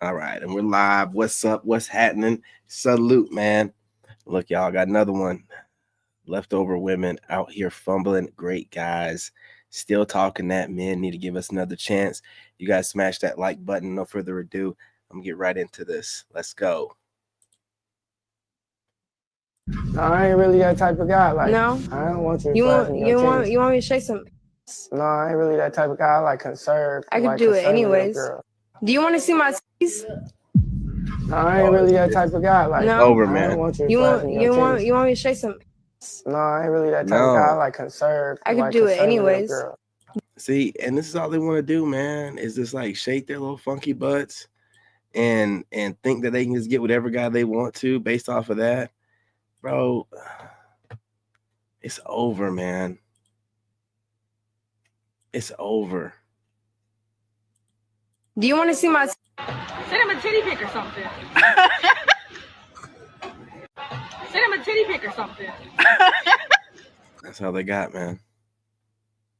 All right, and we're live. What's up? What's happening? Salute, man. Look, y'all got another one. Leftover women out here fumbling. Great guys. Still talking that men need to give us another chance. You guys smash that like button. No further ado. I'm gonna get right into this. Let's go. No, I ain't really that type of guy. Like, no, I don't want you. You want me to shake some? No, I ain't really that type of guy. I like conserve. I could do it anyways. Do you want to see my titties? No, I ain't really that type of guy. Like, No, over, I man. don't want you. You want me to shake some? No, I ain't really that type of guy. I like conserve. I could do it anyways. See, and this is all they want to do, man. Is just like shake their little funky butts and think that they can just get whatever guy they want to based off of that. Bro, it's over, man. It's over. Do you want to see my? Send him a titty pic or something. Send him a titty pic or something. That's all they got, man.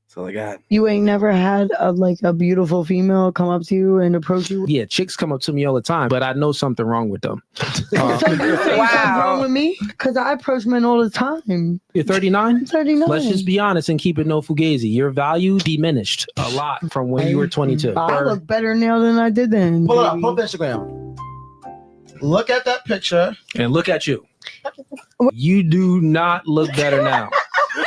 That's all I got. You ain't never had a beautiful female come up to you and approach you? Yeah, chicks come up to me all the time, but I know something wrong with them. So you're saying something wrong with me? Because I approach men all the time. You're 39? I'm 39. Let's just be honest and keep it no fugazi. Your value diminished a lot from when you were 22. I look better now than I did then. Pull up Instagram. Look at that picture. And look at you. You do not look better now.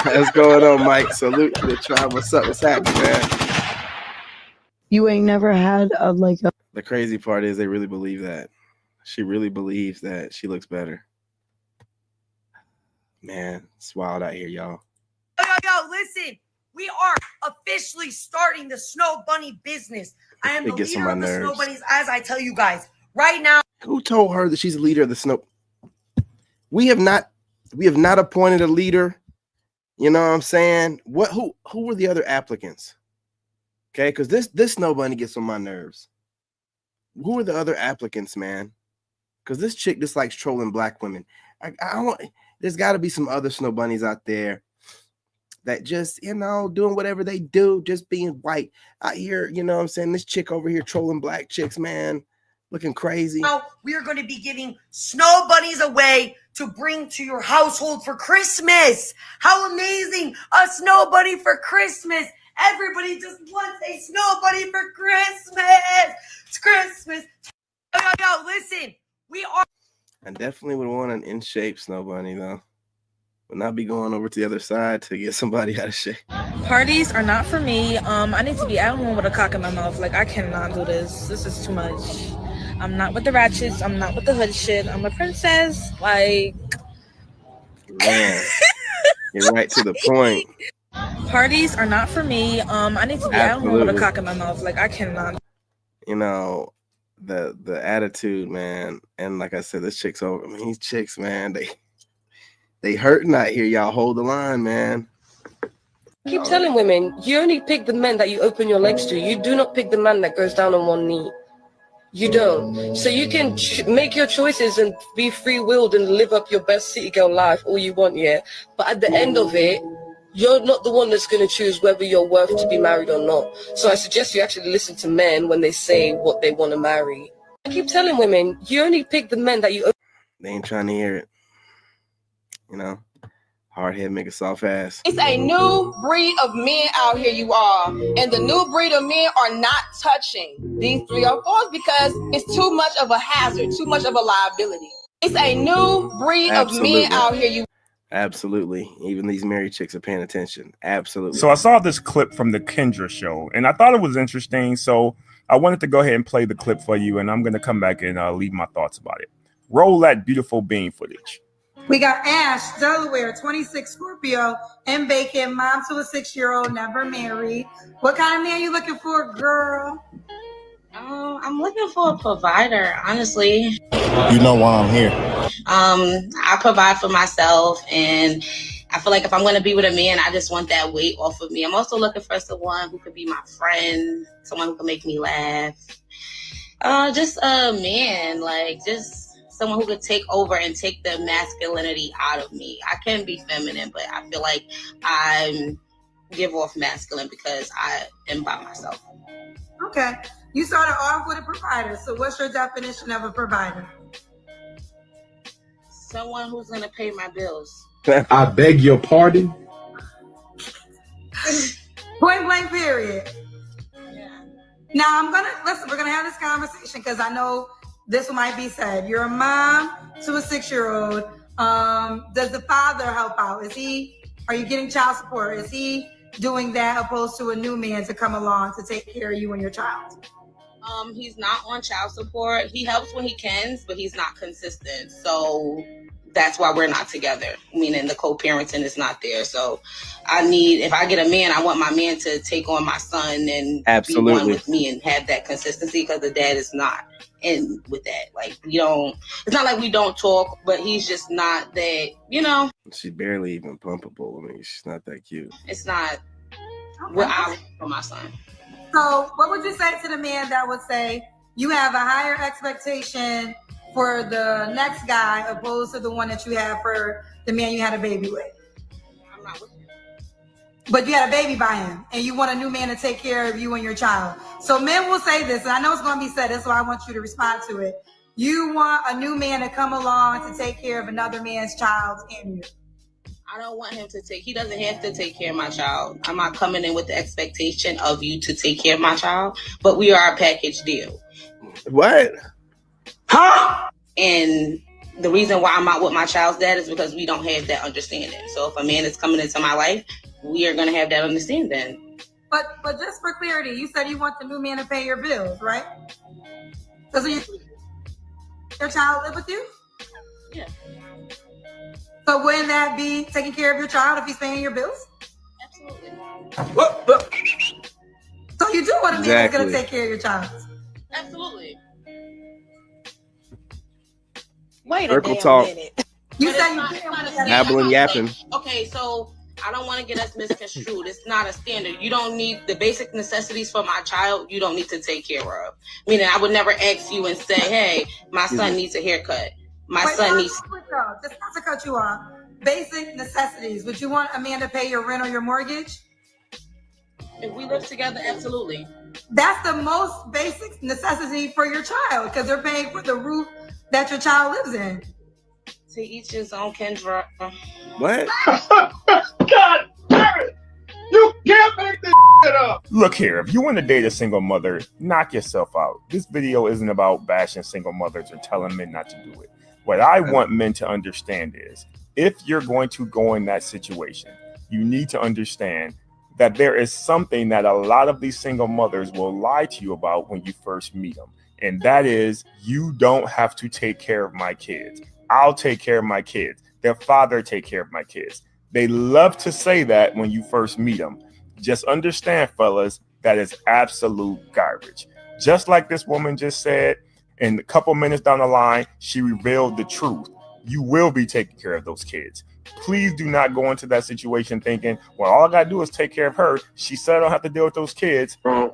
What's going on, Mike? Salute to the tribe. What's up? What's happening, man? You ain't never had The crazy part is they really believe that. She really believes that she looks better. Man, it's wild out here, y'all. Yo, listen. We are officially starting the Snow Bunny business. I am the leader of the Snow Bunnies, as I tell you guys. Right now. Who told her that she's the leader of the Snow? We have not appointed a leader. You know what I'm saying? Who were the other applicants? Okay, because this Snow Bunny gets on my nerves. Who are the other applicants, man? Because this chick just likes trolling black women. There's got to be some other Snow Bunnies out there that just, doing whatever they do, just being white out here. You know what I'm saying? This chick over here trolling black chicks, man, looking crazy. Now we are going to be giving Snow Bunnies away to bring to your household for Christmas. How amazing! A Snow Bunny for Christmas. Everybody just wants a Snow Bunny for Christmas. It's Christmas. Yo, listen. We are. I definitely would want an in shape Snow Bunny, though. Would not be going over to the other side to get somebody out of shape. Parties are not for me. I need to be at home with a cock in my mouth. Like, I cannot do this. This is too much. I'm not with the ratchets. I'm not with the hood shit. I'm a princess. Like, man, you're right to the point. Parties are not for me. I need to be at home with a cock in my mouth. Like, I cannot. The attitude, man, and like I said, this chick's over. I mean, these chicks, man, they hurting out here. Y'all hold the line, man. Keep telling women, you only pick the men that you open your legs to. You do not pick the man that goes down on one knee. You don't. So you can make your choices and be free-willed and live up your best city girl life all you want, yeah? But at the end of it, you're not the one that's going to choose whether you're worth to be married or not. So I suggest you actually listen to men when they say what they want to marry. I keep telling women, you only pick the men that you... They ain't trying to hear it. Hard head make a soft ass. It's a new breed of men out here, you all. And the new breed of men are not touching these 3 or 4s because it's too much of a hazard, too much of a liability. It's a new breed of men out here, you. Absolutely. Even these married chicks are paying attention. Absolutely. So I saw this clip from the Kendra show, and I thought it was interesting. So I wanted to go ahead and play the clip for you, and I'm going to come back and leave my thoughts about it. Roll that beautiful bean footage. We got Ash, Delaware, 26 Scorpio, and Bacon, mom to a 6-year-old, never married. What kind of man you looking for, girl? I'm looking for a provider, honestly. You know why I'm here. I provide for myself, and I feel like if I'm going to be with a man, I just want that weight off of me. I'm also looking for someone who could be my friend, someone who can make me laugh. Just a man, just someone who could take over and take the masculinity out of me. I can be feminine, but I feel like I give off masculine because I am by myself. Okay. You started off with a provider. So what's your definition of a provider? Someone who's gonna pay my bills. I beg your pardon? Point blank, period. Yeah. Now we're gonna have this conversation because I know this might be said. You're a mom to a 6-year-old. Does the father help out? Are you getting child support? Is he doing that opposed to a new man to come along to take care of you and your child? He's not on child support. He helps when he can, but he's not consistent. So that's why we're not together. Meaning the co-parenting is not there. So if I get a man, I want my man to take on my son and be one with me and have that consistency, because the dad is not in with that. Like, it's not like we don't talk, but he's just not that, She's barely even pumpable. I mean, she's not that cute. It's not what I want for my son. So what would you say to the man that would say you have a higher expectation for the next guy opposed to the one that you have for the man you had a baby with? I'm not with him. But you had a baby by him and you want a new man to take care of you and your child. So men will say this, and I know it's going to be said, that's why I want you to respond to it. You want a new man to come along to take care of another man's child and you. I don't want him he doesn't have to take care of my child. I'm not coming in with the expectation of you to take care of my child, but we are a package deal. What? Huh? And the reason why I'm not with my child's dad is because we don't have that understanding. So if a man is coming into my life, we are going to have that understanding. But just for clarity, you said you want the new man to pay your bills, right? Does your child live with you? Yeah. So wouldn't that be taking care of your child if he's paying your bills? Absolutely. So you do want a man that's going to take care of your child? Absolutely. Wait a damn minute. You said you Babbling, yapping. Okay, so I don't want to get us misconstrued. It's not a standard. You don't need the basic necessities for my child. You don't need to take care of. Meaning, I would never ask you and say, "Hey, my son needs a haircut. My son needs." Just not to cut you off. Basic necessities. Would you want a man to pay your rent or your mortgage? If we live together, absolutely. That's the most basic necessity for your child because they're paying for the roof that your child lives in. To each his own, Kendra. What? God damn it! You can't make this shit up! Look here, if you want to date a single mother, knock yourself out. This video isn't about bashing single mothers or telling men not to do it. What I want men to understand is, if you're going to go in that situation, you need to understand that there is something that a lot of these single mothers will lie to you about when you first meet them. And that is, you don't have to take care of my kids. I'll take care of my kids. Their father take care of my kids. They love to say that when you first meet them. Just understand, fellas, that is absolute garbage. Just like this woman just said, and a couple minutes down the line, she revealed the truth. You will be taking care of those kids. Please do not go into that situation thinking, well, all I got to do is take care of her. She said I don't have to deal with those kids. Wrong.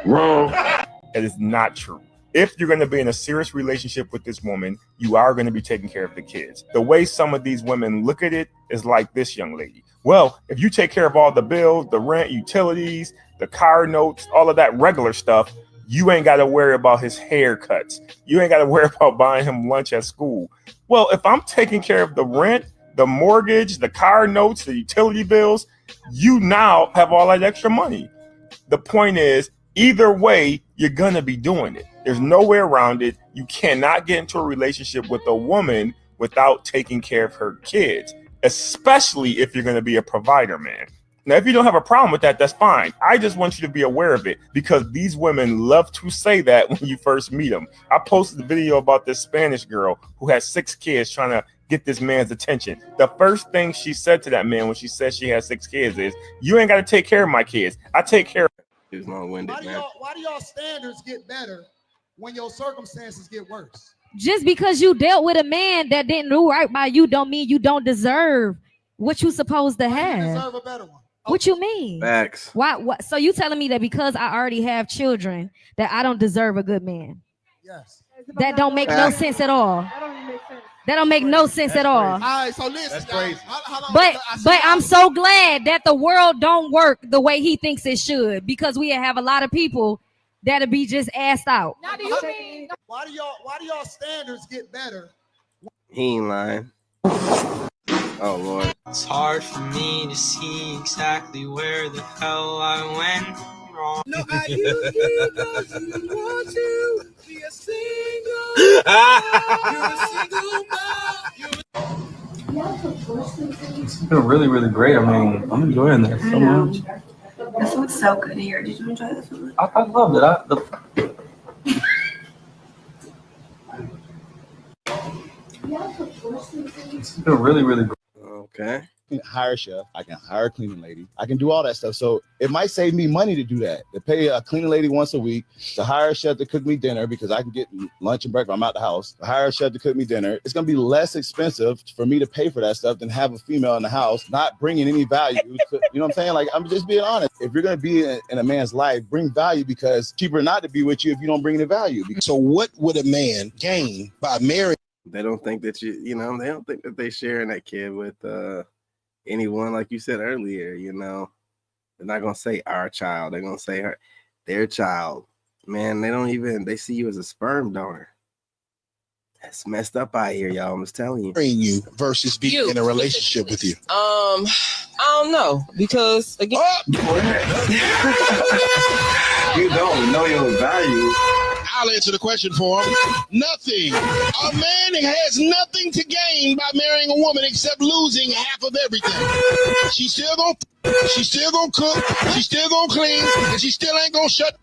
That is not true. If you're going to be in a serious relationship with this woman, you are going to be taking care of the kids. The way some of these women look at it is like this young lady. Well, if you take care of all the bills, the rent, utilities, the car notes, all of that regular stuff, you ain't got to worry about his haircuts. You ain't got to worry about buying him lunch at school. Well, if I'm taking care of the rent, the mortgage, the car notes, the utility bills, you now have all that extra money. The point is, either way, you're going to be doing it. There's no way around it. You cannot get into a relationship with a woman without taking care of her kids, especially if you're going to be a provider, man. Now, if you don't have a problem with that, that's fine. I just want you to be aware of it because these women love to say that when you first meet them. I posted a video about this Spanish girl who has 6 kids trying to get this man's attention. The first thing she said to that man when she said she has 6 kids is, you ain't got to take care of my kids. I take care of It's long-winded, man. Why do y'all standards get better when your circumstances get worse? Just because you dealt with a man that didn't do right by you don't mean you don't deserve what you supposed to have. You deserve a better one. What you mean? Facts. Why? What? So you telling me that because I already have children that I don't deserve a good man? Yes. That don't make no sense at all. That don't make no sense at all. All right, so listen. That's crazy. But I'm so glad that the world don't work the way he thinks it should, because we have a lot of people that'll be just assed out. Why do y'all standards get better? He ain't lying. Oh Lord. It's hard for me to see exactly where the hell I went wrong. No, I use you because you want to be a single mom. You're a single mom. It's been really, really great. I mean, I'm enjoying this so much. The food's so good here. Did you enjoy the food? I loved it. It's been really, really great. Okay. I can hire a chef. I can hire a cleaning lady. I can do all that stuff. So it might save me money to do that. To pay a cleaning lady once a week, to hire a chef to cook me dinner because I can get lunch and breakfast. I'm out the house. To hire a chef to cook me dinner. It's going to be less expensive for me to pay for that stuff than have a female in the house not bringing any value. You know what I'm saying? Like, I'm just being honest. If you're going to be in a man's life, bring value because it's cheaper not to be with you if you don't bring any value. So what would a man gain by marrying? They don't think that they don't think that they sharing that kid with anyone, like you said earlier. They're not gonna say our child. They're gonna say their child. Man, they see you as a sperm donor. That's messed up out here, y'all. I'm just telling you. You versus being in a relationship with you. I don't know because again, you don't know your value. I'll answer the question for him. Nothing. A man has nothing to gain by marrying a woman except losing half of everything. She's still gonna cook, she's still gonna clean, and she still ain't gonna shut up.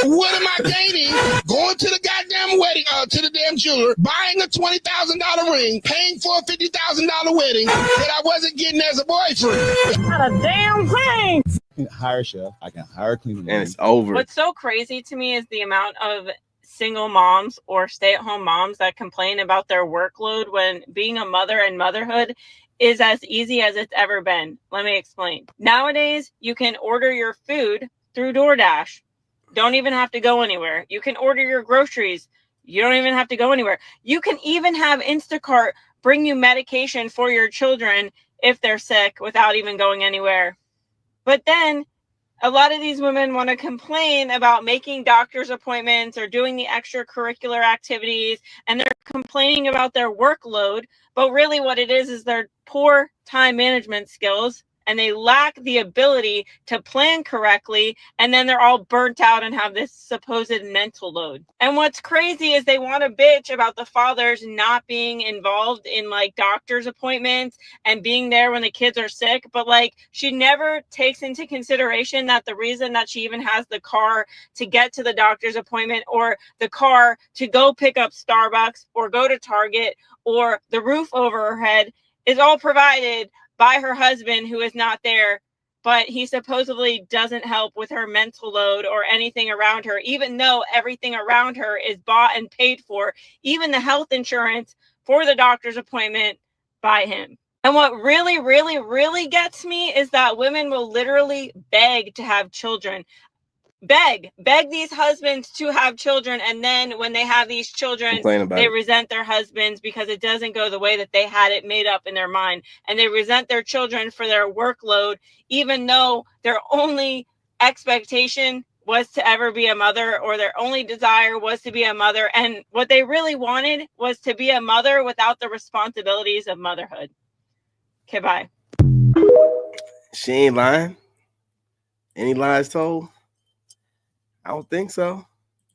What am I gaining? Going to the goddamn wedding, to the damn jeweler, buying a $20,000 ring, paying for a $50,000 wedding that I wasn't getting as a boyfriend. Not a damn thing. I can hire a chef. I can hire a cleaning. And it's over. What's so crazy to me is the amount of single moms or stay-at-home moms that complain about their workload when being a mother and motherhood is as easy as it's ever been. Let me explain. Nowadays, you can order your food through DoorDash. Don't even have to go anywhere. You can order your groceries. You don't even have to go anywhere. You can even have Instacart bring you medication for your children if they're sick without even going anywhere. But then a lot of these women want to complain about making doctor's appointments or doing the extracurricular activities, and they're complaining about their workload. But really what it is their poor time management skills, and they lack the ability to plan correctly, and then they're all burnt out and have this supposed mental load. And what's crazy is they want to bitch about the fathers not being involved in like doctor's appointments and being there when the kids are sick, but like she never takes into consideration that the reason that she even has the car to get to the doctor's appointment, or the car to go pick up Starbucks or go to Target, or the roof over her head, is all provided by her husband, who is not there, but he supposedly doesn't help with her mental load or anything around her, even though everything around her is bought and paid for, even the health insurance for the doctor's appointment by him. And what really, really, really gets me is that women will literally beg to have children. Beg these husbands to have children, and then when they have these children, they resent their husbands because it doesn't go the way that they had it made up in their mind, and they resent their children for their workload, even though their only expectation was to ever be a mother, or their only desire was to be a mother, and what they really wanted was to be a mother without the responsibilities of motherhood. Okay, bye. She ain't lying. Any lies told? I don't think so.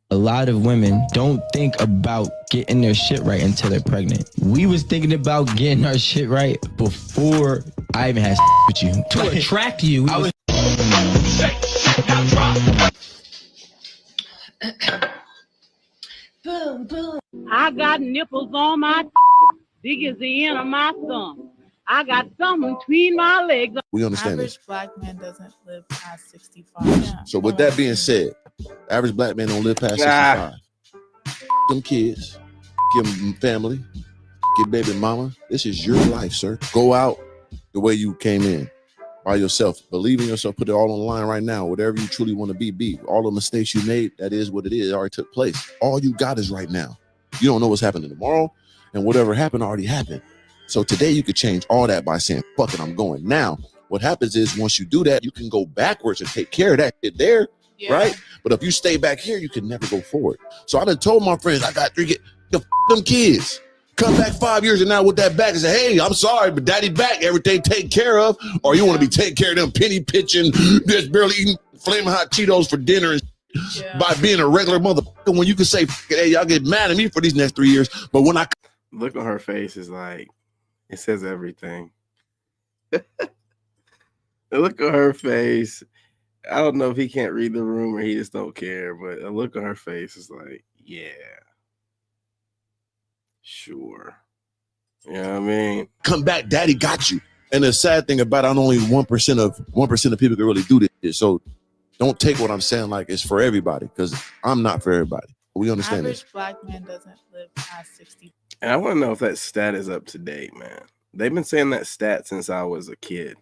A lot of women don't think about getting their shit right until they're pregnant. We was thinking about getting our shit right before I even had with you. To attract you. Boom, boom. I got nipples on my big as the end of my thumb. I got something between my legs. We understand Average this. black man doesn't live past 65. So with that being said, average black man don't live past 65. Them kids, give them family, get baby mama. This is your life, sir. Go out the way you came in, by yourself. Believe in yourself. Put it all on the line right now. Whatever you truly want to be. All the mistakes you made, that is what it is. It already took place. All you got is right now. You don't know what's happening tomorrow, and whatever happened already happened. So today you could change all that by saying, fuck it, I'm going. Now, what happens is once you do that, you can go backwards and take care of that shit there. right? But if you stay back here, you can never go forward. So I done told my friends, I got 3 kids. Them kids. Come back 5 years and now with that back and say, hey, I'm sorry, but daddy back, everything taken care of. Or you want to be taking care of them penny pitching, just barely eating flaming hot Cheetos for dinner and by being a regular motherfucker when you can say, hey, y'all get mad at me for these next 3 years. But when I look on her face is like, it says everything. Look on her face. I don't know if he can't read the room or he just don't care, but a look on her face is like, yeah. Sure. You know what I mean? come back, daddy got you. And the sad thing about it, only 1% of people can really do this. So don't take what I'm saying like it's for everybody, because I'm not for everybody. We understand Average this. black man doesn't live past 60. And I want to know if that stat is up to date, man. They've been saying that stat since I was a kid.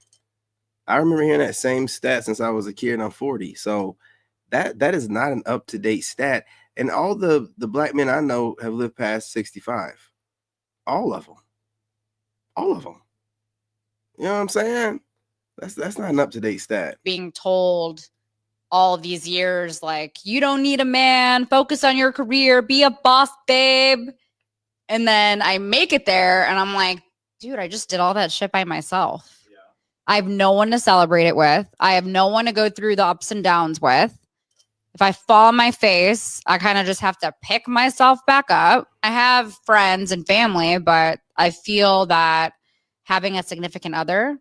I remember hearing that same stat since I was a kid, and I'm 40. So that is not an up-to-date stat. And all the black men I know have lived past 65. All of them. All of them. You know what I'm saying? That's not an up-to-date stat. Being told all these years, like, you don't need a man, focus on your career, be a boss, babe. And then I make it there and I'm like, dude, I just did all that shit by myself. Yeah. I have no one to celebrate it with. I have no one to go through the ups and downs with. If I fall on my face, I kind of just have to pick myself back up. I have friends and family, but I feel that having a significant other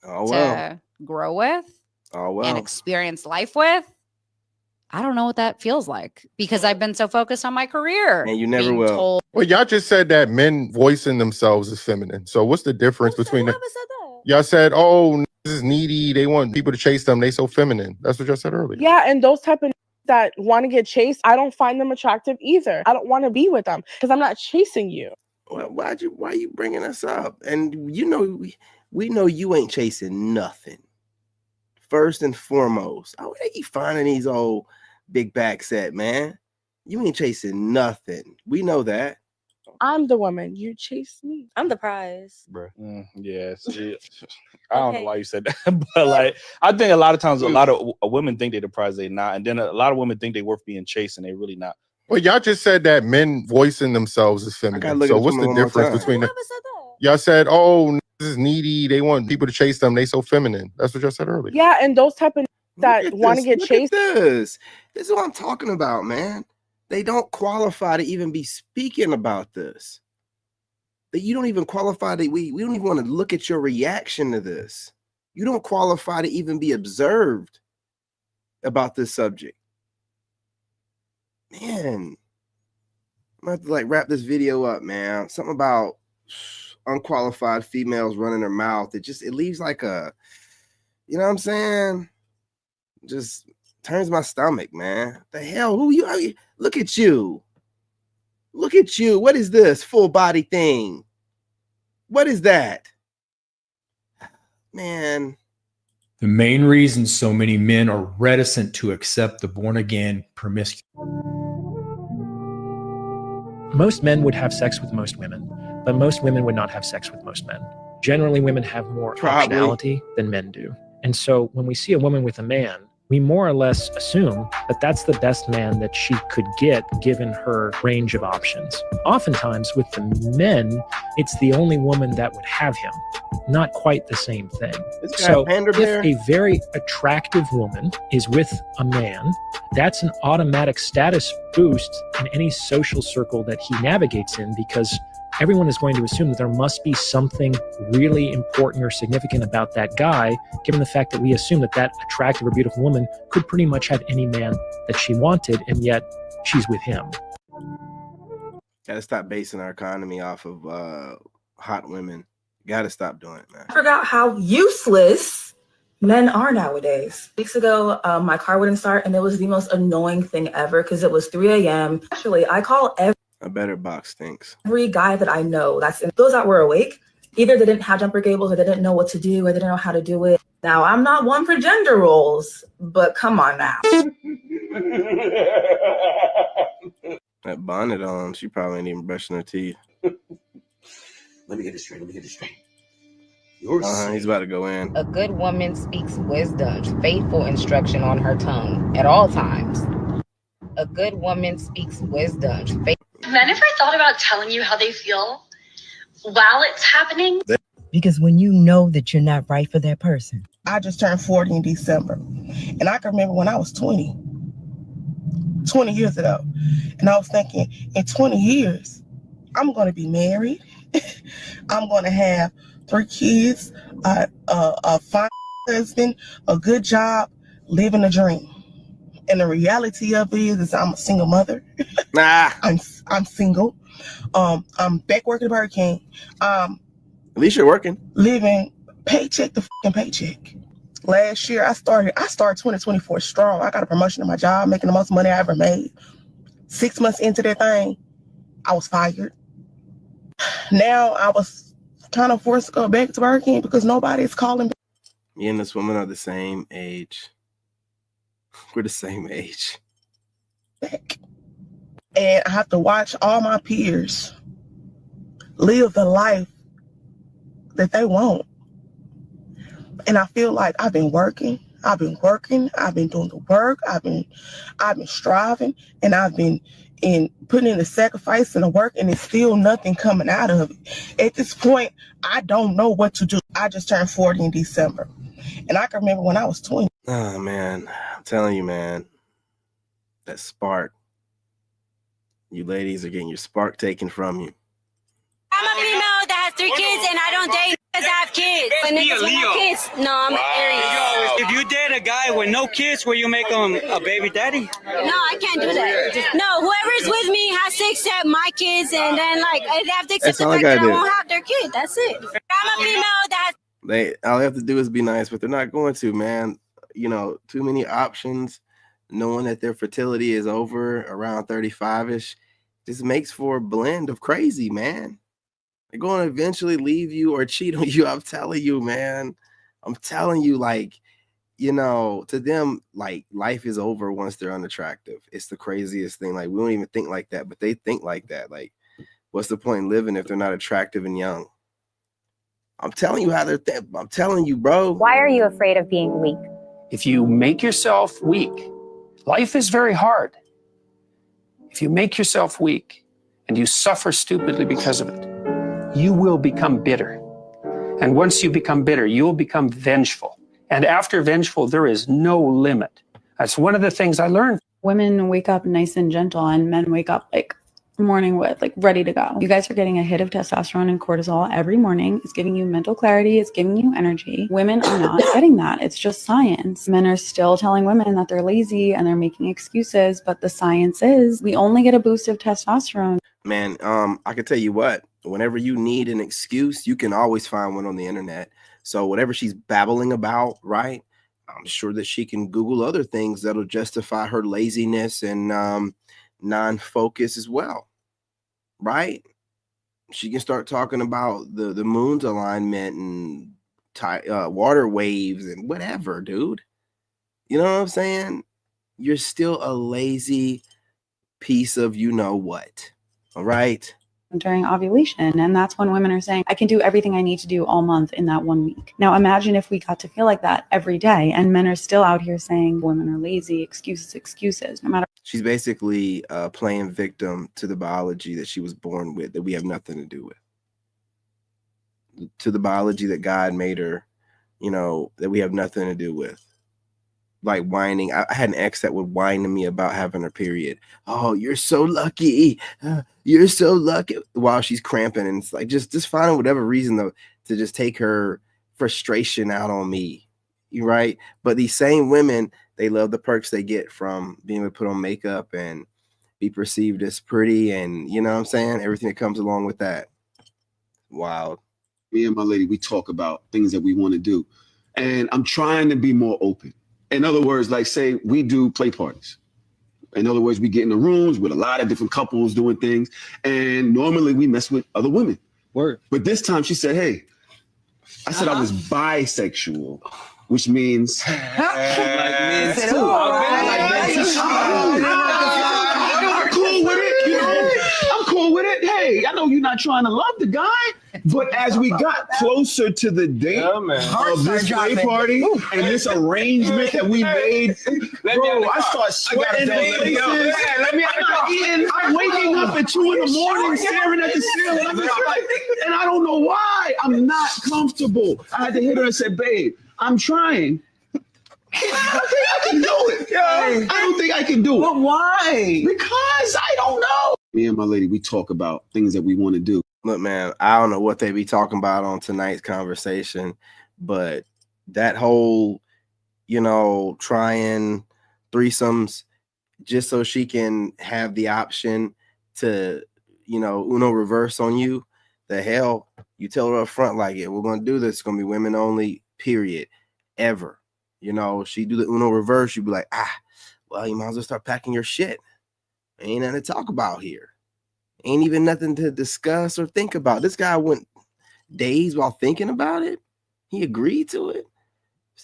to grow with and experience life with, I don't know what that feels like because I've been so focused on my career. And you never will. Well, y'all just said that men voicing themselves is feminine. So what's the difference between the... Y'all said, oh, this is needy. They want people to chase them. They so feminine. That's what y'all said earlier. Yeah, and those type of that want to get chased, I don't find them attractive either. I don't want to be with them because I'm not chasing you. Well, why are you bringing us up? And you know, we know you ain't chasing nothing. First and foremost, where you finding these old big back set, man? You ain't chasing nothing. We know that. I'm the woman. You chase me. I'm the prize. Bro. Yeah. See, I don't know why you said that, but like, I think a lot of times a lot of women think they're the prize, they not, and then a lot of women think they worth being chased, and they really not. Well, y'all just said that men voicing themselves is feminine. So what's the difference between the... Y'all said, oh, this is needy. They want people to chase them. They so feminine. That's what y'all said earlier. Yeah, and those type of that want to get chased. This is what I'm talking about, man. They don't qualify to even be speaking about this. That you don't even qualify to, we don't even want to look at your reaction to this. You don't qualify to even be observed about this subject. Man, I'm gonna have to like wrap this video up, man. Something about unqualified females running their mouth. It leaves like a, you know what I'm saying? Just turns my stomach, man. The hell, who you? Look at you. Look at you. What is this full body thing? What is that? Man. The main reason so many men are reticent to accept the born-again promiscuous. Most men would have sex with most women, but most women would not have sex with most men. Generally, women have more optionality than men do. And so when we see a woman with a man, we more or less assume that that's the best man that she could get given her range of options. Oftentimes with the men, it's the only woman that would have him. Not quite the same thing. So if a very attractive woman is with a man, that's an automatic status boost in any social circle that he navigates in, because everyone is going to assume that there must be something really important or significant about that guy, given the fact that we assume that that attractive or beautiful woman could pretty much have any man that she wanted, and yet she's with him. Gotta stop basing our economy off of hot women. Gotta stop doing it, man. I forgot how useless men are nowadays. Weeks ago, my car wouldn't start, and it was the most annoying thing ever because it was 3 a.m. Actually, I call a better box stinks. Every guy that I know, those that were awake, either they didn't have jumper cables, or they didn't know what to do, or they didn't know how to do it. Now, I'm not one for gender roles, but come on now. That bonnet on, she probably ain't even brushing her teeth. Let me get this straight. He's about to go in. A good woman speaks wisdom, faithful instruction on her tongue at all times. A good woman speaks wisdom. Men ever thought about telling you how they feel while it's happening? Because when you know that you're not right for that person. I just turned 40 in December. And I can remember when I was 20 years ago. And I was thinking, in 20 years, I'm going to be married. I'm going to have 3 kids, a fine husband, a good job, living a dream. And the reality of it is I'm a single mother. I'm single. I'm back working at Burger King. At least you're working. Living paycheck to fucking paycheck. Last year I started 2024 strong. I got a promotion in my job, making the most money I ever made. 6 months into that thing, I was fired. Now I was kind of forced to go back to Burger King because nobody's calling me. Me and this woman are the same age. We're the same age. And I have to watch all my peers live the life that they want. And I feel like I've been working, I've been doing the work, I've been striving, and I've been putting in the sacrifice and the work, and it's still nothing coming out of it. At this point, I don't know what to do. I just turned 40 in December. And I can remember when I was 20. Oh, man. I'm telling you, man. That spark. You ladies are getting your spark taken from you. I'm a female that has 3 kids and I don't date because I have kids. But niggas with no kids. No, I'm an Aries. If you date a guy with no kids, will you make him a baby daddy? No, I can't do that. No, whoever's with me has to accept my kids, and then like they have to accept the fact that I won't have their kid. That's it. I'm a female that All they have to do is be nice, but they're not going to, man. You know, too many options, knowing that their fertility is over around 35-ish, just makes for a blend of crazy, man. They're going to eventually leave you or cheat on you. I'm telling you, man. I'm telling you, like, you know, to them, like, life is over once they're unattractive. It's the craziest thing. Like, we don't even think like that, but they think like that. Like, what's the point in living if they're not attractive and young? I'm telling you how they're I'm telling you, bro. Why are you afraid of being weak? If you make yourself weak, life is very hard. If you make yourself weak and you suffer stupidly because of it, you will become bitter. And once you become bitter, you'll become vengeful. And after vengeful, there is no limit. That's one of the things I learned. Women wake up nice and gentle, and men wake up like morning wood, like ready to go. You guys are getting a hit of testosterone and cortisol every morning. It's giving you mental clarity. It's giving you energy. Women are not getting that. It's just science. Men are still telling women that they're lazy and they're making excuses, but the science is we only get a boost of testosterone. Man, I can tell you what, whenever you need an excuse, you can always find one on the internet. So whatever she's babbling about, right? I'm sure that she can Google other things that'll justify her laziness and non-focus as well, right? She can start talking about the moon's alignment and water waves and whatever, dude. You know what I'm saying? You're still a lazy piece of you know what, all right? During ovulation, and that's when women are saying, I can do everything I need to do all month in that 1 week. Now imagine if we got to feel like that every day, and men are still out here saying women are lazy, excuses, no matter. She's basically playing victim to the biology that she was born with, that we have nothing to do with, to the biology that God made her, you know, that we have nothing to do with. Like whining. I had an ex that would whine to me about having her period. Oh, you're so lucky. You're so lucky, while she's cramping. And it's like just finding whatever reason to just take her frustration out on me. You're right. But these same women, they love the perks they get from being able to put on makeup and be perceived as pretty, and you know what I'm saying? Everything that comes along with that. Wild. Me and my lady, we talk about things that we want to do. And I'm trying to be more open. In other words, like say we do play parties. In other words, we get in the rooms with a lot of different couples doing things. And normally we mess with other women. Word. But this time she said, hey, I said I was bisexual, which means like men too. I'm cool with it, you know. I'm cool with it. Hey, I know you're not trying to love the guy, But as we got closer to the date of this play party and this arrangement that we made, bro, I start sweating. I'm waking up at 2 in the morning staring at the ceiling. I'm just like, and I don't know why. I'm not comfortable. I had to hit her and say, babe, I'm trying. I don't think I can do it. I don't think I can do it. But why? Because I don't know. Me and my lady, we talk about things that we want to do. Look, man, I don't know what they be talking about on tonight's conversation, but that whole, trying threesomes just so she can have the option to, Uno reverse on you, the hell, you tell her up front, like, yeah, we're going to do this. It's going to be women only, period, ever. She do the Uno reverse, you be like, well, you might as well start packing your shit. Ain't nothing to talk about here. Ain't even nothing to discuss or think about. This guy went days while thinking about it. He agreed to it.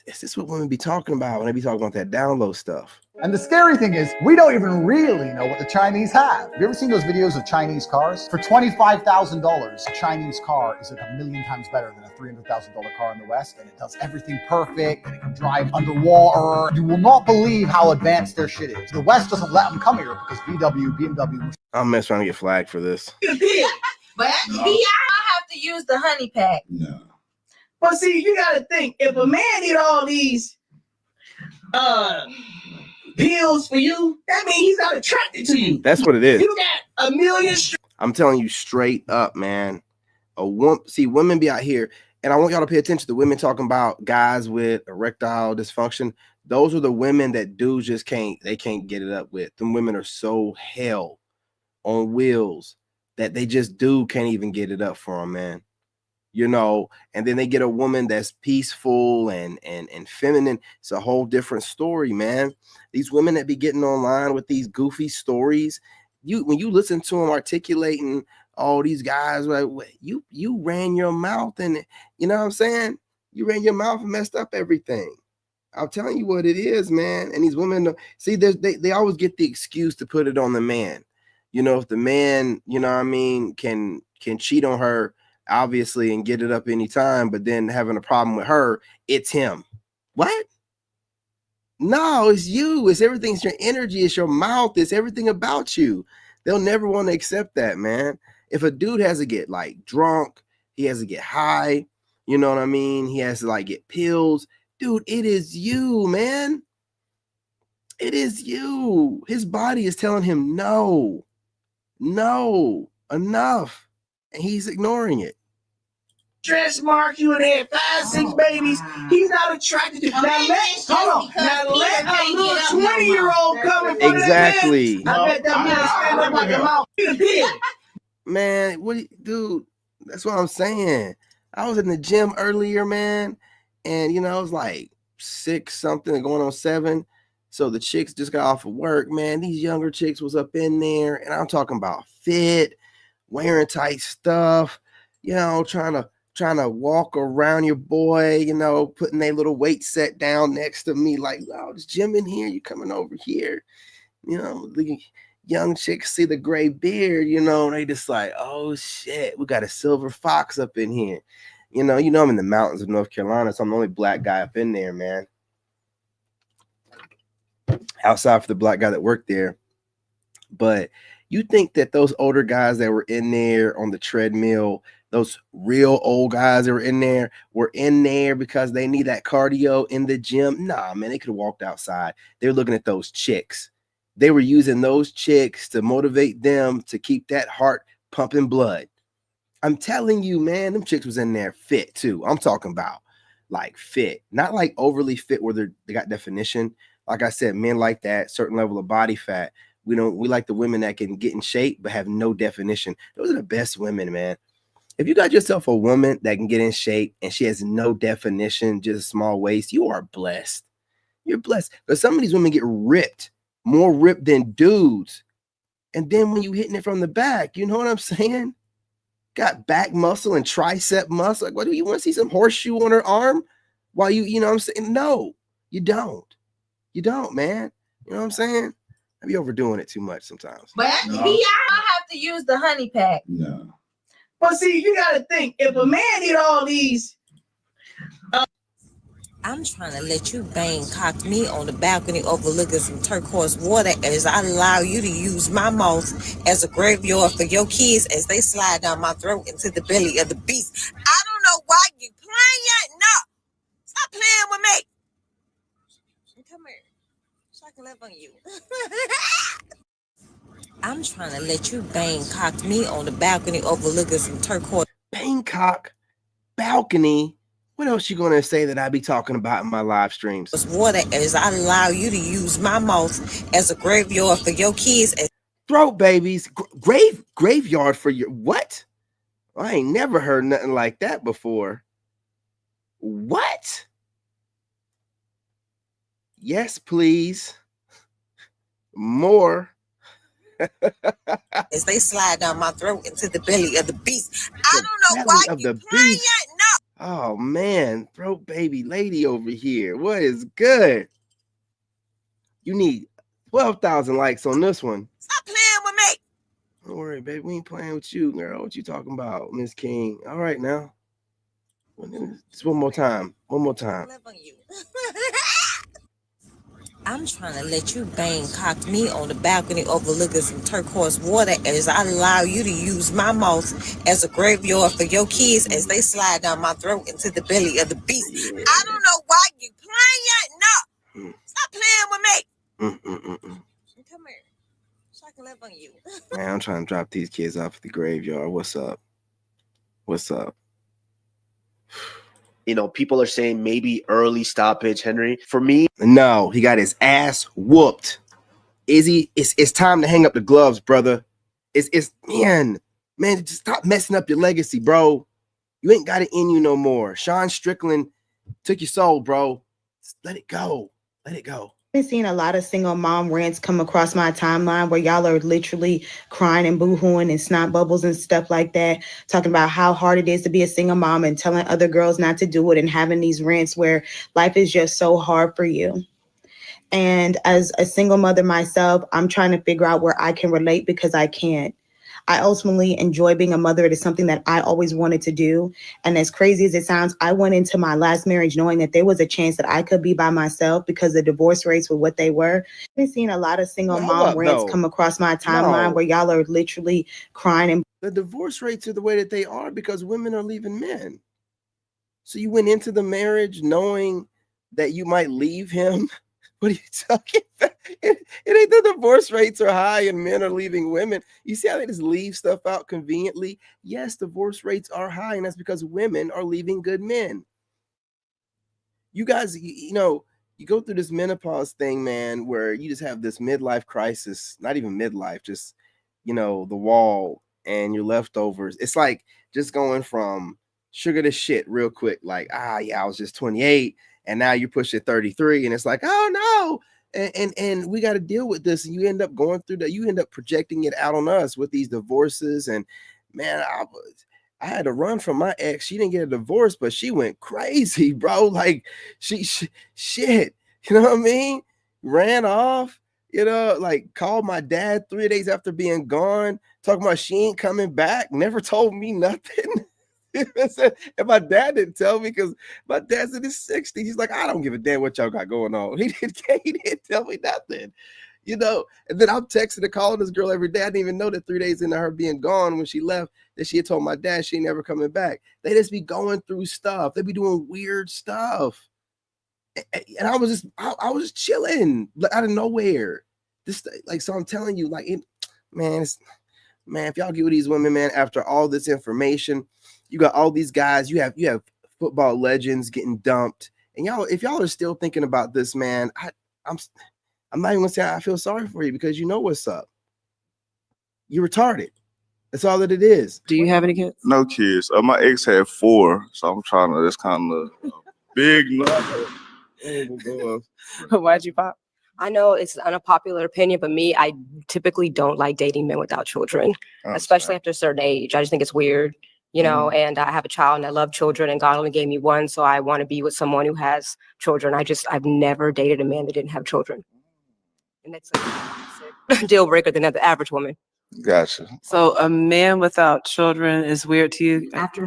Is this what women be talking about when they be talking about that download stuff? And the scary thing is, we don't even really know what the Chinese have. Have you ever seen those videos of Chinese cars? For $25,000, a Chinese car is like 1,000,000 times better than a $300,000 car in the West, and it does everything perfect, and it can drive underwater. You will not believe how advanced their shit is. The West doesn't let them come here because BMW. I'm mess trying to get flagged for this. But I have to use the honey pack. No. But see, you gotta think, if a man need all these pills for you, that means he's not attracted to you. That's what it is. You got 1,000,000. I'm telling you straight up, man. Women be out here, and I want y'all to pay attention to women talking about guys with erectile dysfunction. Those are the women that dudes just can't get it up with. Them women are so hell on wheels that they just can't even get it up for them, man. And then they get a woman that's peaceful and feminine. It's a whole different story, man. These women that be getting online with these goofy stories, when you listen to them articulating all these guys, like, you ran your mouth and you know what I'm saying? You ran your mouth and messed up everything. I'm telling you what it is, man. And these women, see, they always get the excuse to put it on the man. If the man, can cheat on her, obviously, and get it up anytime, but then having a problem with her, it's him. What? No, it's you. It's everything. It's your energy. It's your mouth. It's everything about you. They'll never want to accept that, man. If a dude has to get like drunk, he has to get high, you know what I mean? He has to like get pills. Dude, it is you, man. It is you. His body is telling him no, enough. And he's ignoring it. Stretch mark, you and had 5, 6 babies. He's not attracted to. Now let a little 20-year-old come in front exactly. of that man. I bet that man stand up like a mouth. Man, dude? That's what I'm saying. I was in the gym earlier, man, and it was like 6 something going on 7. So the chicks just got off of work, man. These younger chicks was up in there, and I'm talking about fit, wearing tight stuff, trying to walk around your boy, putting their little weight set down next to me, like, oh, this gym in here, you coming over here. The young chicks see the gray beard, they just like, oh shit, we got a silver fox up in here. I'm in the mountains of North Carolina, so I'm the only black guy up in there, man. Outside for the black guy that worked there. But you think that those older guys that were in there on the treadmill, those real old guys that were in there because they need that cardio in the gym? Nah, man, they could have walked outside. They were looking at those chicks. They were using those chicks to motivate them to keep that heart pumping blood. I'm telling you, man, them chicks was in there fit too. I'm talking about like fit, not like overly fit where they got definition. Like I said, men like that certain level of body fat. We like the women that can get in shape but have no definition. Those are the best women, man. If you got yourself a woman that can get in shape and she has no definition, just a small waist, you are blessed. You're blessed. But some of these women get ripped, more ripped than dudes. And then when you hitting it from the back, you know what I'm saying? Got back muscle and tricep muscle. Like, what do you want to see some horseshoe on her arm? While you know what I'm saying? No, you don't. You don't, man. You know what I'm saying? I be overdoing it too much sometimes. But I have to use the honey pack. No. But see, you gotta think, if a man did all these, I'm trying to let you bang cock me on the balcony overlooking some turquoise water as I allow you to use my mouth as a graveyard for your kids as they slide down my throat into the belly of the beast. I don't know why you playing. No, stop playing with me. Come here, so I can live on you. I'm trying to let you bang cock me on the balcony overlooking some turquoise. Bangkok balcony. What else you gonna say that I be talking about in my live streams? Water as I allow you to use my mouth as a graveyard for your kids. Throat babies, graveyard for your what? I ain't never heard nothing like that before. What? Yes, please. More. As they slide down my throat into the belly of the beast. I don't know why you playing. No. Oh man, throat baby lady over here. What is good? You need 12,000 likes on this one. Stop playing with me. Don't worry, baby. We ain't playing with you, girl. What you talking about, Miss King? All right now. Just one more time. One more time. I'm trying to let you bang cock me on the balcony overlooking some turquoise water as I allow you to use my mouth as a graveyard for your kids as they slide down my throat into the belly of the beast. I don't know why you playing. No. Stop playing with me. Come here, so I can live on you. Man, I'm trying to drop these kids off at the graveyard. What's up? What's up? You know, people are saying maybe early stoppage, Henry. For me, no, he got his ass whooped. Izzy, it's time to hang up the gloves, brother. It's man, just stop messing up your legacy, bro. You ain't got it in you no more. Sean Strickland took your soul, bro. Just let it go. Let it go. I've been seeing a lot of single mom rants come across my timeline where y'all are literally crying and boo-hooing and snot bubbles and stuff like that, talking about how hard it is to be a single mom and telling other girls not to do it and having these rants where life is just so hard for you. And as a single mother myself, I'm trying to figure out where I can relate because I can't. I ultimately enjoy being a mother. It is something that I always wanted to do. And as crazy as it sounds, I went into my last marriage knowing that there was a chance that I could be by myself because the divorce rates were what they were. I've been seeing a lot of single mom rants come across my timeline where y'all are literally crying. And the divorce rates are the way that they are because women are leaving men. So you went into the marriage knowing that you might leave him. What are you talking about? It ain't the divorce rates are high and men are leaving women. You see how they just leave stuff out conveniently? Yes, divorce rates are high, and that's because women are leaving good men. You guys, you know, you go through this menopause thing, man, where you just have this midlife crisis, not even midlife, just, you know, the wall and your leftovers. It's like just going from sugar to shit real quick. Like, yeah, I was just 28. And now you're pushing 33, and it's like, oh no, and we got to deal with this. And you end up going through that. You end up projecting it out on us with these divorces. And man, I had to run from my ex. She didn't get a divorce, but she went crazy, bro. Like she shit, you know what I mean? Ran off, you know, like called my dad 3 days after being gone, talking about she ain't coming back. Never told me nothing. And my dad didn't tell me because my dad's in his 60s. He's like, I don't give a damn what y'all got going on. He didn't tell me nothing, you know. And then I'm texting and calling this girl every day. I didn't even know that 3 days into her being gone when she left that she had told my dad she ain't never coming back. They just be going through stuff. They be doing weird stuff. And I was just chilling out of nowhere. This like, so I'm telling you, like, man, if y'all get with these women, man, after all this information, you got all these guys, you have football legends getting dumped. And y'all, if y'all are still thinking about this, man, I'm not even gonna say I feel sorry for you because you know what's up. You're retarded. That's all that it is. Do you have any kids? No kids. My ex had 4, so I'm trying to. That's kind of big number. Why'd you pop? I know it's an unpopular opinion, but me, I typically don't like dating men without children, especially after a certain age. I just think it's weird, you know, and I have a child and I love children and God only gave me one. So I want to be with someone who has children. I've never dated a man that didn't have children. And that's like a deal breaker than the average woman. Gotcha. So a man without children is weird to you? After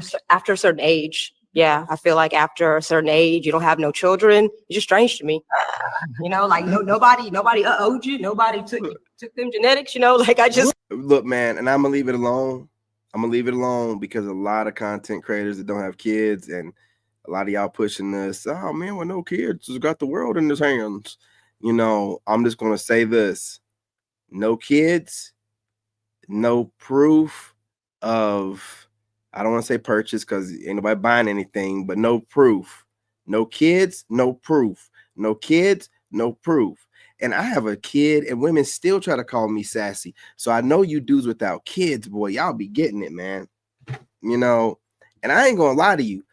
a certain age, yeah, I feel like after a certain age, you don't have no children. You're just strange to me. You know, like nobody owed you. Nobody took them genetics. You know, like I just look, man, and I'm gonna leave it alone. I'm gonna leave it alone because a lot of content creators that don't have kids, and a lot of y'all pushing this. Oh man, with no kids, has got the world in his hands. You know, I'm just gonna say this: no kids, no proof of. I don't want to say purchase because ain't nobody buying anything, but no proof. No kids, no proof. No kids, no proof. And I have a kid, and women still try to call me sassy. So I know you dudes without kids, boy, y'all be getting it, man. You know, and I ain't gonna lie to you.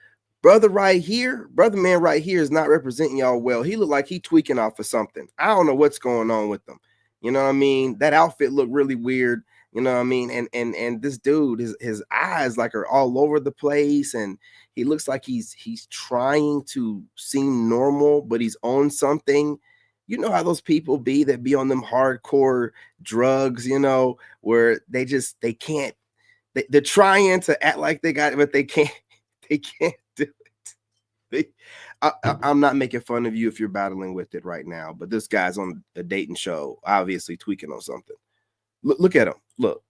Brother man right here is not representing y'all well. He look like he tweaking off of something. I don't know what's going on with him. You know what I mean? That outfit looked really weird. You know what I mean? And this dude, his eyes like are all over the place, and he looks like he's trying to seem normal, but he's on something. You know how those people be that be on them hardcore drugs, you know, where they can't, they're trying to act like they got it, but they can't do it. I'm not making fun of you if you're battling with it right now, but this guy's on a dating show, obviously tweaking on something. Look at him. Look.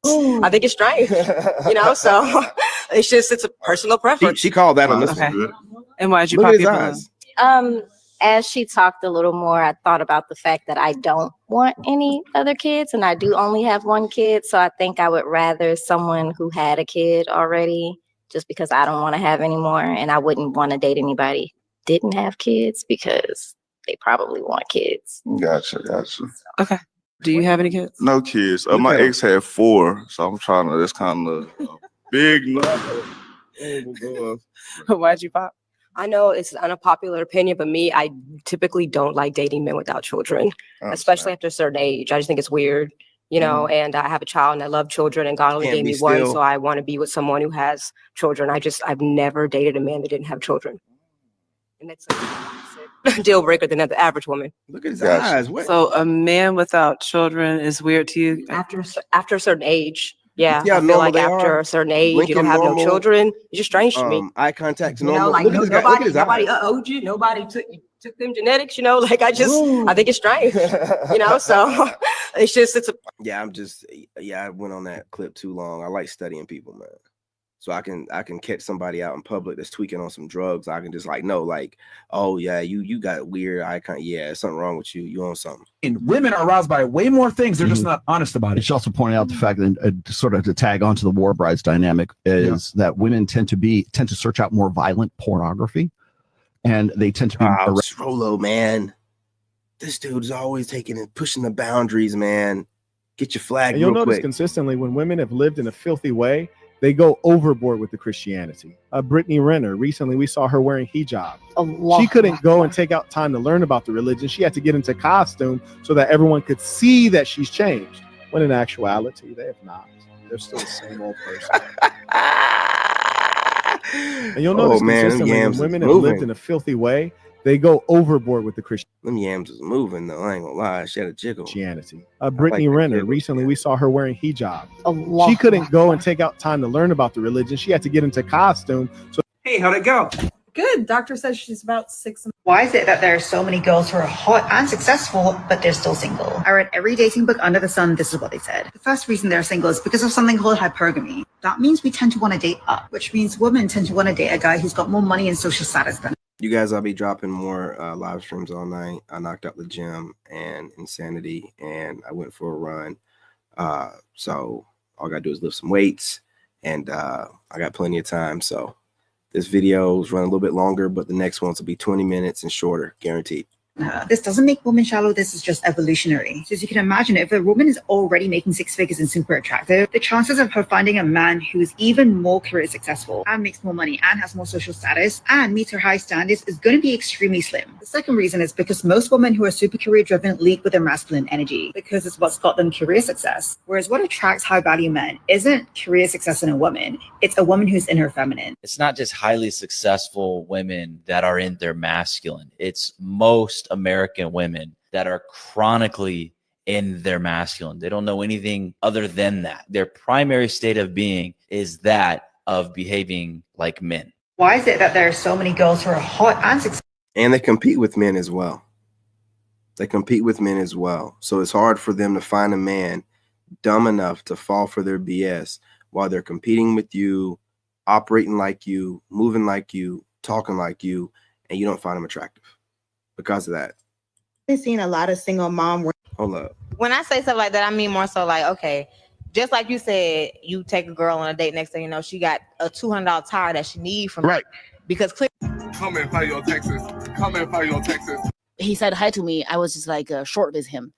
I think it's strange, you know, so it's a personal preference. She called that on this one. And why'd you Look pop at his your eyes. balloon? As she talked a little more, I thought about the fact that I don't want any other kids, and I do only have one kid. So I think I would rather someone who had a kid already, just because I don't want to have any more, and I wouldn't want to date anybody who didn't have kids because they probably want kids. Gotcha. Okay. Do you have any kids? No kids. My ex had 4, so I'm trying to. That's kind of big number. Why'd you pop? I know it's an unpopular opinion, but me, I typically don't like dating men without children, especially after a certain age. I just think it's weird, you know, and I have a child and I love children, and God only gave me one, so I want to be with someone who has children. I've never dated a man that didn't have children. And that's a deal breaker than the average woman. Look at his eyes. What? So a man without children is weird to you? After a certain age. Yeah, Yeah, I feel like after a certain age, you don't have no children. You're just strange to me. Eye contact, You know, like nobody owed you. Nobody took them genetics. You know, like I think it's strange. You know, so I went on that clip too long. I like studying people, man. So I can catch somebody out in public that's tweaking on some drugs. I can just know, oh yeah, you got weird icon. Yeah, something wrong with you. You on something. And women are aroused by way more things. They're just not honest about it. She also pointed out the fact that sort of to tag onto the war brides dynamic is that women tend to search out more violent pornography, and they tend to be Rolo, man. This dude's always taking and pushing the boundaries, man. Get your flag. And you'll real notice quick. consistently when women have lived in a filthy way, they go overboard with the Christianity. Brittany Renner, recently we saw her wearing hijab. She couldn't go and take out time to learn about the religion. She had to get into costume so that everyone could see that she's changed. When in actuality, they have not. They're still the same old person. And you'll notice consistently when women have lived in a filthy way, they go overboard with the Christian. Them yams is moving though. I ain't gonna lie. She had a jiggle. Christianity. Brittany Renner, recently we saw her wearing hijab. She couldn't go and take out time to learn about the religion. She had to get into costume. So hey, how'd it go? Good. Doctor says she's about 6. Why is it that there are so many girls who are hot and successful, but they're still single? I read every dating book under the sun. This is what they said. The first reason they're single is because of something called hypergamy. That means we tend to want to date up, which means women tend to want to date a guy who's got more money and social status than. You guys, I'll be dropping more live streams all night. I knocked out the gym and insanity, and I went for a run. So all I gotta do is lift some weights, and I got plenty of time. So this video is running a little bit longer, but the next ones will be 20 minutes and shorter, guaranteed. This doesn't make women shallow. This is just evolutionary. So as you can imagine, if a woman is already making 6 figures and super attractive, the chances of her finding a man who is even more career successful and makes more money and has more social status and meets her high standards is going to be extremely slim. The second reason is because most women who are super career driven lead with their masculine energy because it's what's got them career success. Whereas what attracts high value men isn't career success in a woman. It's a woman who's in her feminine. It's not just highly successful women that are in their masculine. It's most American women that are chronically in their masculine. They don't know anything other than that. Their primary state of being is that of behaving like men. Why is it that there are so many girls who are hot and successful? And they compete with men as well. They compete with men as well. So it's hard for them to find a man dumb enough to fall for their BS while they're competing with you, operating like you, moving like you, talking like you, and you don't find them attractive because of that. I've been seeing a lot of single mom. Hold up. When I say stuff like that, I mean more so like, okay, just like you said, you take a girl on a date, next thing you know, she got a $200 tire that she need from right. Because come and fight your Texas. Come and fight your Texas. He said hi to me. I was just like short with him.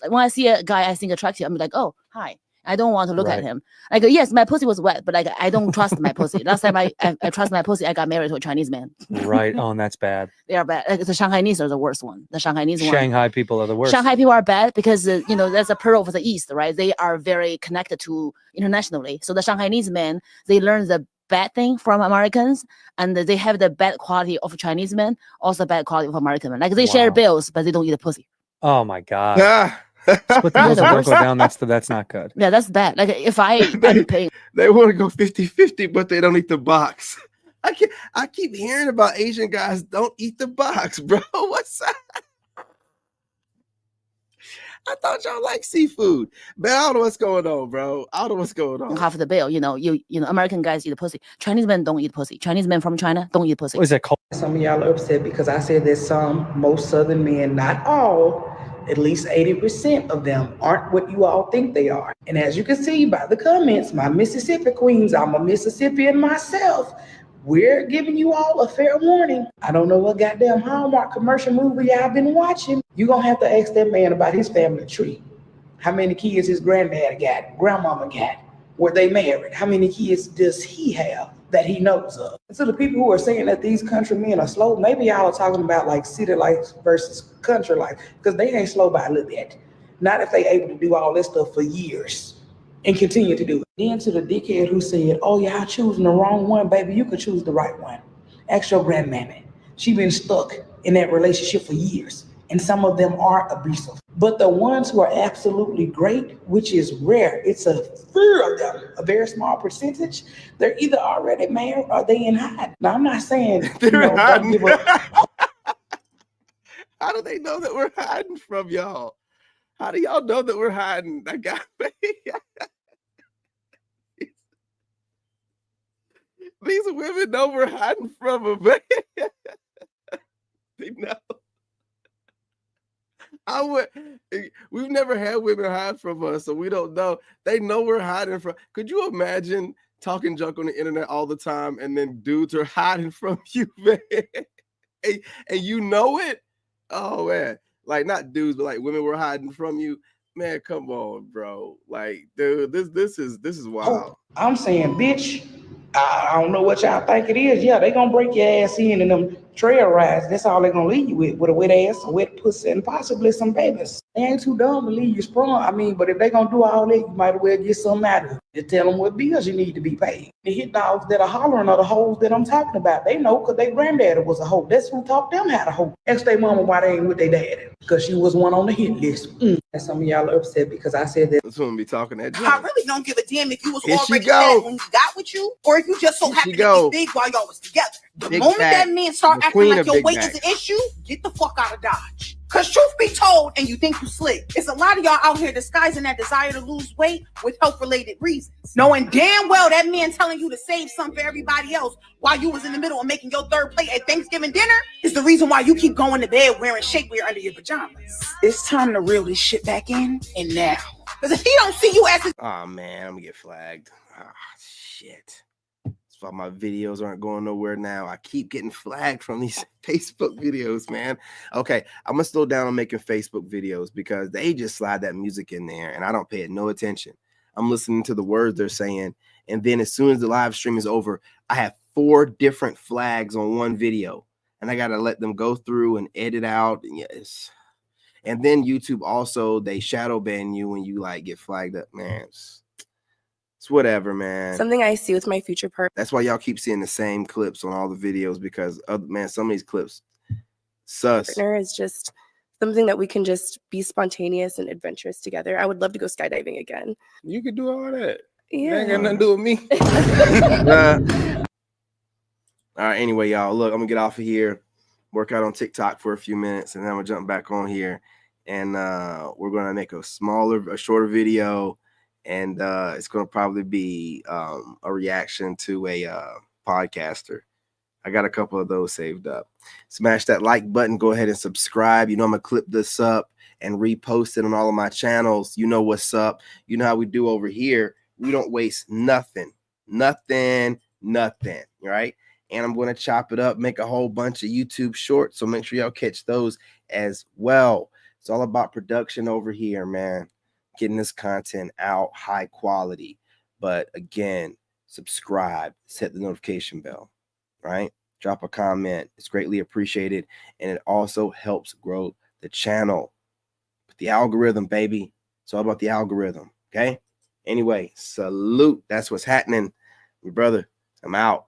When I see a guy I think attractive, I'm like, oh, hi. I don't want to look at him. Like, yes, my pussy was wet, but like, I don't trust my pussy. Last time I trust my pussy, I got married to a Chinese man. Right on, that's bad. They are bad. Like, the Shanghainese are the worst one. The Shanghainese Shanghai people are the worst. Shanghai people are bad because, that's a pearl of the East, right? They are very connected to internationally. So the Shanghainese men, they learn the bad thing from Americans, and they have the bad quality of Chinese men, also bad quality of American men. Like, they share bills, but they don't eat a pussy. Oh my God. Split the bills and don't go down. That's not good. Yeah, that's bad. Like, if I'm paying, they want to go 50-50, but they don't eat the box. I keep hearing about Asian guys don't eat the box, bro. What's that? I thought y'all like seafood, but I don't know what's going on, bro. I don't know what's going on. Half of the bill, you know, American guys eat pussy. Chinese men don't eat pussy. Chinese men from China don't eat pussy. What is that called? Some of y'all are upset because I said that most Southern men, not all, at least 80% of them aren't what you all think they are. And as you can see by the comments, my Mississippi queens, I'm a Mississippian myself. We're giving you all a fair warning. I don't know what goddamn Hallmark commercial movie y'all been watching. You're going to have to ask that man about his family tree. How many kids his granddad got, grandmama got? Were they married? How many kids does he have that he knows of? And so the people who are saying that these country men are slow, maybe y'all are talking about like city life versus country life, because they ain't slow by a little bit. Not if they able to do all this stuff for years and continue to do it. Then to the dickhead who said, oh, y'all choosing the wrong one, baby, you could choose the right one. Ask your grandmammy. She been stuck in that relationship for years, and some of them are abusive. But the ones who are absolutely great, which is rare, it's a few of them, a very small percentage, they're either already married or they in hiding. Now, I'm not saying, they're hiding. Don't give up. How do they know that we're hiding from y'all? How do y'all know that we're hiding? I got me. These women know we're hiding from them. They know. We've never had women hide from us, so we don't know. They know we're hiding from. Could you imagine talking junk on the internet all the time and then dudes are hiding from you, man? and you know it? Oh man. Like, not dudes, but like women were hiding from you. Man, come on, bro. Like, dude, this is wild. I'm saying, bitch, I don't know what y'all think it is. Yeah, they gonna break your ass in them trail rides. That's all they gonna leave you with a wet ass, a wet pussy, and possibly some babies. They ain't too dumb to leave you sprung. I mean, but if they gonna do all that, you might as well get something out of it. Just tell them what bills you need to be paid. The hit dogs that are hollering are the hoes that I'm talking about. They know because their granddaddy was a hoe. That's who taught them how to hoe. Ask their mama why they ain't with their daddy. Because she was one on the hit list. And some of y'all are upset because I said that. This woman be talking that I really don't give a damn if you was Here she already go. fat when you got with you, or if you just so Here she happened go. to be big while y'all was together. The Big moment Mac, that man start the acting queen like of your Big weight Mac. is an issue, get the fuck out of Dodge. Cause truth be told, and you think you slick, it's a lot of y'all out here disguising that desire to lose weight with health-related reasons. Knowing damn well that man telling you to save some for everybody else while you was in the middle of making your third plate at Thanksgiving dinner is the reason why you keep going to bed wearing shapewear under your pajamas. It's time to reel this shit back in, and now. Because if he don't see you as a... Oh man, I'm gonna get flagged. Shit. That's why my videos aren't going nowhere now. I keep getting flagged from these Facebook videos, man. Okay, I'm gonna slow down on making Facebook videos because they just slide that music in there and I don't pay it no attention. I'm listening to the words they're saying, and then as soon as the live stream is over, I have 4 different flags on one video, and I gotta let them go through and edit out. And yes. And then YouTube also, they shadow ban you when you like get flagged up, man. It's whatever, man. Something I see with my future partner. That's why y'all keep seeing the same clips on all the videos because, man, some of these clips sus. Partner is just something that we can just be spontaneous and adventurous together. I would love to go skydiving again. You could do all that. Yeah. That ain't got nothing to do with me. All right, anyway, y'all, look, I'm gonna get off of here, work out on TikTok for a few minutes, and then I'm gonna jump back on here, and we're gonna make a shorter video, and it's gonna probably be a reaction to a podcaster. I got a couple of those saved up. Smash that like button. Go ahead and subscribe. You know I'm gonna clip this up and repost it on all of my channels. You know what's up. You know how we do over here. We don't waste nothing. Right? And I'm going to chop it up, make a whole bunch of YouTube shorts. So make sure y'all catch those as well. It's all about production over here, man. Getting this content out, high quality. But again, subscribe, set the notification bell, right? Drop a comment. It's greatly appreciated. And it also helps grow the channel. But the algorithm, baby. It's all about the algorithm, okay? Anyway, salute. That's what's happening. My brother, I'm out.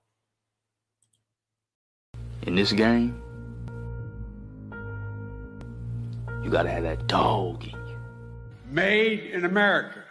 In this game, you gotta have that dog in you. Made in America.